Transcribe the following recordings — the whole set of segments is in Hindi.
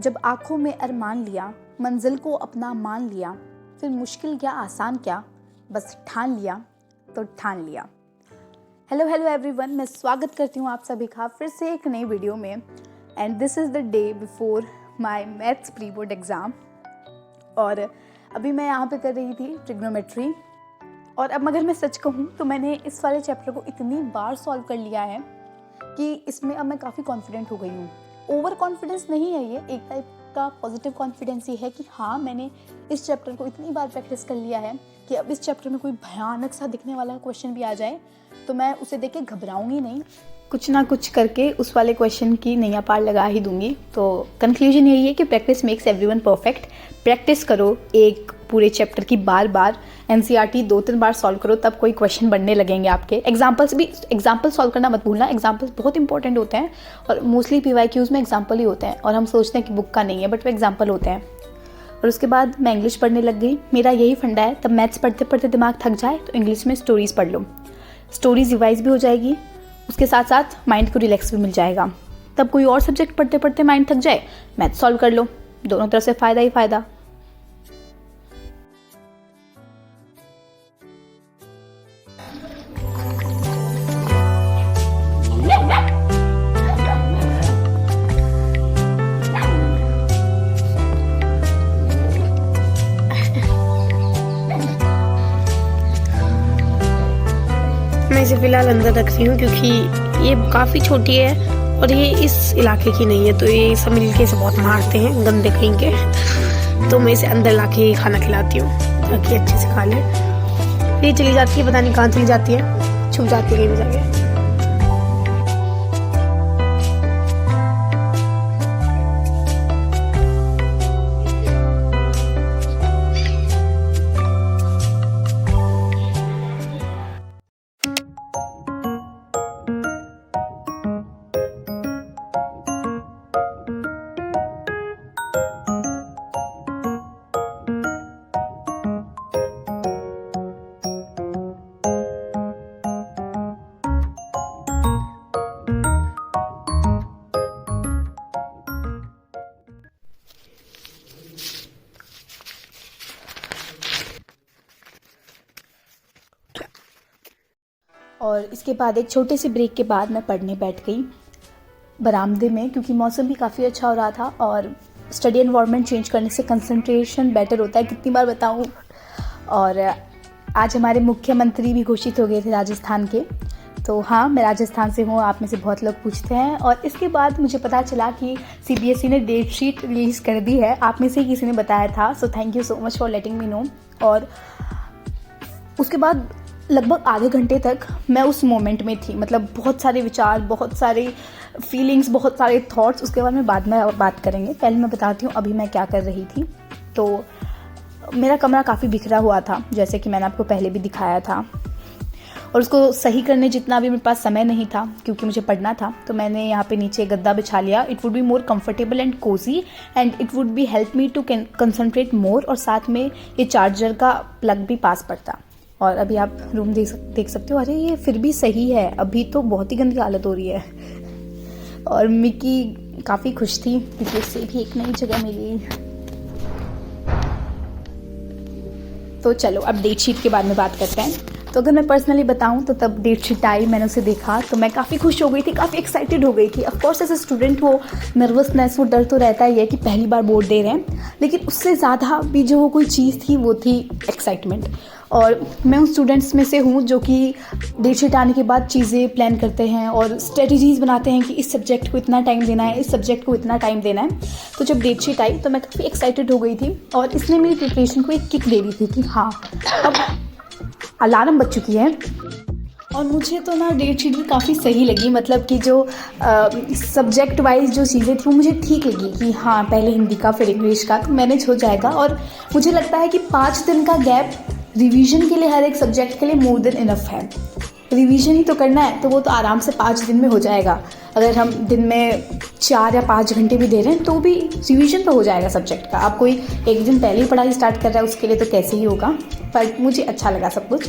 जब आँखों में अरमान लिया, मंजिल को अपना मान लिया, फिर मुश्किल क्या आसान क्या, बस ठान लिया तो ठान लिया। हेलो एवरीवन, मैं स्वागत करती हूँ आप सभी का फिर से एक नई वीडियो में। And this is the day before my maths pre board exam. और अभी मैं यहाँ पे कर रही थी ट्रिग्नोमेट्री। और अब अगर मैं सच कहूँ तो मैंने इस वाले चैप्टर को इतनी बार सॉल्व कर लिया है कि इसमें अब मैं काफ़ी कॉन्फिडेंट हो गई हूँ। ओवर कॉन्फिडेंस नहीं है, ये एक टाइप का पॉजिटिव कॉन्फिडेंस ही है कि हाँ, मैंने इस चैप्टर को इतनी बार प्रैक्टिस कर लिया है कि अब इस चैप्टर में कोई भयानक सा दिखने वाला क्वेश्चन भी आ जाए तो मैं उसे देख के घबराऊंगी नहीं, कुछ ना कुछ करके उस वाले क्वेश्चन की नैया पार लगा ही दूंगी। तो कंक्लूजन यही है कि practice makes everyone perfect. Practice करो एक पूरे चैप्टर की बार बार, एनसीईआरटी 2-3 बार सॉल्व करो, तब कोई क्वेश्चन बनने लगेंगे आपके। एग्जाम्पल सॉल्व करना मत भूलना, एग्जाम्पल्स बहुत इंपॉर्टेंट होते हैं और मोस्टली पीवाईक्यूज़ में एग्जाम्पल ही होते हैं और हम सोचते हैं कि बुक का नहीं है, बट वो एग्जाम्पल होते हैं। और उसके बाद मैं इंग्लिश पढ़ने लग गई। मेरा यही फंडा है, तब मैथ्स पढ़ते पढ़ते दिमाग थक जाए तो इंग्लिश में स्टोरीज़ पढ़ लो, स्टोरीज रिवाइज भी हो जाएगी, उसके साथ साथ माइंड को रिलैक्स भी मिल जाएगा। तब कोई और सब्जेक्ट पढ़ते पढ़ते माइंड थक जाए, मैथ सॉल्व कर लो, दोनों तरफ से फ़ायदा ही फ़ायदा। मैं इसे फ़िलहाल अंदर रख रही हूँ क्योंकि ये काफ़ी छोटी है और ये इस इलाके की नहीं है, तो ये सब मिलके इसे बहुत मारते हैं गंदे कहीं के। तो मैं इसे अंदर लाके खाना खिलाती हूँ ताकि अच्छे से खा ले। ये चली जाती है, पता नहीं कहाँ चली जाती है, छुप जाती है कहीं भी जाके। और इसके बाद एक छोटे से ब्रेक के बाद मैं पढ़ने बैठ गई बरामदे में, क्योंकि मौसम भी काफ़ी अच्छा हो रहा था और स्टडी एनवायरनमेंट चेंज करने से कंसंट्रेशन बेटर होता है, कितनी बार बताऊं। और आज हमारे मुख्यमंत्री भी घोषित हो गए थे राजस्थान के। तो हाँ, मैं राजस्थान से हूँ, आप में से बहुत लोग पूछते हैं। और इसके बाद मुझे पता चला कि सीबीएसई ने डेट शीट रिलीज़ कर दी है, आप में से किसी ने बताया था। So thank you so much for letting me know. और उसके बाद लगभग आधे घंटे तक मैं उस मोमेंट में थी, मतलब बहुत सारे विचार, बहुत सारी फीलिंग्स, बहुत सारे थॉट्स। उसके बाद में बाद में बात करेंगे, पहले मैं बताती हूँ अभी मैं क्या कर रही थी। तो मेरा कमरा काफ़ी बिखरा हुआ था, जैसे कि मैंने आपको पहले भी दिखाया था, और उसको सही करने जितना भी मेरे पास समय नहीं था क्योंकि मुझे पढ़ना था। तो मैंने यहाँ पे नीचे गद्दा बिछा लिया। It would be more comfortable and cosy and it would be help me to concentrate more. और साथ में ये चार्जर का प्लग भी पास पड़ता। और अभी आप रूम देख सकते हो। अरे ये फिर भी सही है, अभी तो बहुत ही गंदी हालत हो रही है। और मिकी काफ़ी खुश थी क्योंकि उससे भी एक नई जगह मिली। तो चलो अब डेट शीट के बारे में बात करते हैं। तो अगर मैं पर्सनली बताऊं तो तब डेट शीट आई, मैंने उसे देखा तो मैं काफ़ी खुश हो गई थी, काफ़ी एक्साइटेड हो गई थी। ऑफकोर्स एज ए स्टूडेंट वो नर्वसनेस, वो डर तो रहता ही है कि पहली बार बोर्ड दे रहे हैं, लेकिन उससे ज़्यादा भी जो कोई चीज़ थी वो थी एक्साइटमेंट। और मैं उन स्टूडेंट्स में से हूँ जो कि डेट शीट आने के बाद चीज़ें प्लान करते हैं और स्ट्रेटजीज़ बनाते हैं कि इस सब्जेक्ट को इतना टाइम देना है, इस सब्जेक्ट को इतना टाइम देना है। तो जब डेट शीट आई तो मैं काफ़ी एक्साइटेड हो गई थी और इसने मेरी प्रिपरेशन को एक किक दे दी थी कि हाँ, अब अलार्म बज चुकी है। और मुझे तो ना डेट शीट भी काफ़ी सही लगी, मतलब कि जो सब्जेक्ट वाइज जो चीज़ें थी वो मुझे ठीक लगी कि हाँ, पहले हिंदी का फिर इंग्लिश का तो मैनेज हो जाएगा। और मुझे लगता है कि 5 दिन का गैप रिवीजन के लिए हर एक सब्जेक्ट के लिए मोर देन इनफ है। रिवीजन ही तो करना है, तो वो तो आराम से 5 दिन में हो जाएगा। अगर हम दिन में 4 या 5 घंटे भी दे रहे हैं तो भी रिवीजन तो हो जाएगा सब्जेक्ट का। आप कोई एक दिन पहले ही पढ़ाई स्टार्ट कर रहा है उसके लिए तो कैसे ही होगा, पर मुझे अच्छा लगा सब कुछ।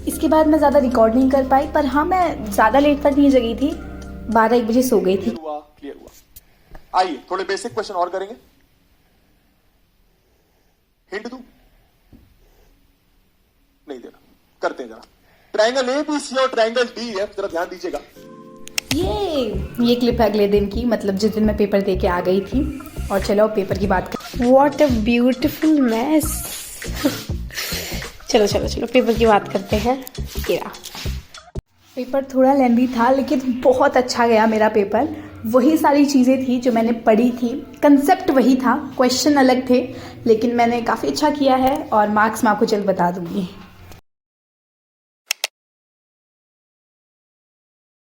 इसके बाद मैं ज़्यादा रिकॉर्ड नहीं कर पाई, पर हाँ मैं ज़्यादा लेट तक नहीं जगी थी, 12-1 बजे सो गई थी। क्लियर हुआ। आइए थोड़े बेसिक क्वेश्चन और करेंगे। हिंट दूं? नहीं देना, करते हैं जरा। ट्रायंगल ABC और ट्रायंगल DEF जरा ध्यान दीजिएगा। ये क्लिप है अगले दिन की, मतलब जिस दिन मैं पेपर दे के आ गई थी। और चलो पेपर की बात कर। What a beautiful mess. चलो चलो चलो पेपर की बात करते हैं। पेपर थोड़ा लेंदी था लेकिन बहुत अच्छा गया मेरा पेपर। वही सारी चीज़ें थी जो मैंने पढ़ी थी, कंसेप्ट वही था, क्वेश्चन अलग थे, लेकिन मैंने काफ़ी अच्छा किया है और मार्क्स मैं आपको जल्द बता दूंगी।